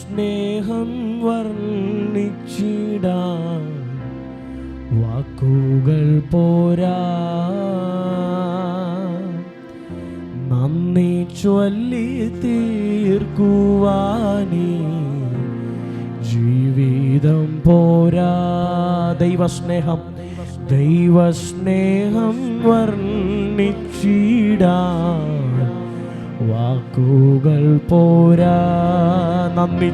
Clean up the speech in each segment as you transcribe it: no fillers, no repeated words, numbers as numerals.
സ്നേഹം വർണ്ണിച്ചിടാൻ വാക്കുകൾ പോരാ. നന്ദി ചൊല്ലി തീർക്കുവാനീ ജീവിതം പോരാ. ദൈവസ്നേഹം വർണ്ണിച്ചിടാൻ വാക്കുകൾ പോരാ. നന്ദി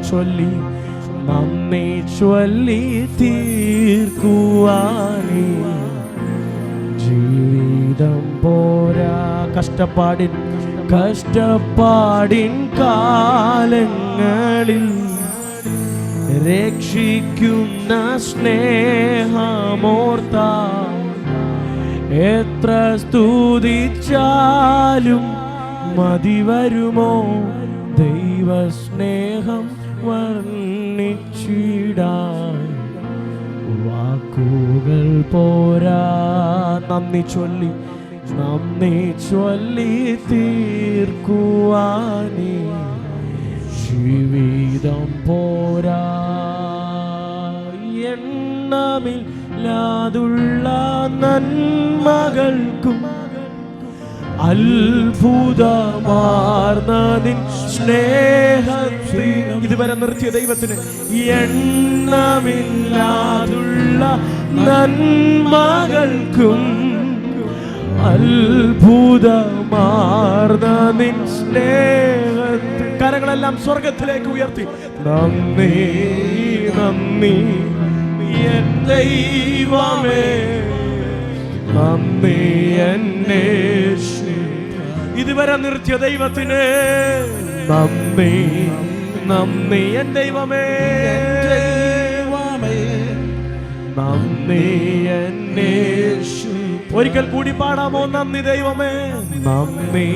ചൊല്ലി തീർക്കുവാനീ ജീവിതം പോരാ. കഷ്ടപ്പാടിൻ കാലങ്ങളിൽ രക്ഷിക്കുന്ന സ്നേഹമോർത്താൽ എത്ര സ്തുതിച്ചാലും മതി വരുമോ. ദൈവസ്നേഹം വർണ്ണിച്ചിടാൻ വാക്കുകൾ പോരാ. നന്ദി ചൊല്ലി തീർക്കുവാനീ ജീവിതം പോരാ. എണ്ണമില്ലാതുള്ള നന്മകൾക്കും അത്ഭുതമാർന്നതിൻ സ്നേഹത്തിൽ ഇതുവരെ നിർത്തിയ ദൈവത്തിന് എണ്ണമില്ലാതുള്ള നന്മകൾക്കും അത്ഭുതമാർന്നതിൻ സ്നേഹത്തിൽ. കരങ്ങളെല്ലാം സ്വർഗത്തിലേക്ക് ഉയർത്തി നന്ദി എൻ ദൈവമേ, നന്ദി എന്നെ ഇതുവരെ നിർത്തിയ ദൈവത്തിന് നന്ദി എൻ ദൈവമേ, നന്ദി എന്നെ. ഒരിക്കൽ കൂടി പാടാമോ? നന്ദി ദൈവമേ, നന്ദി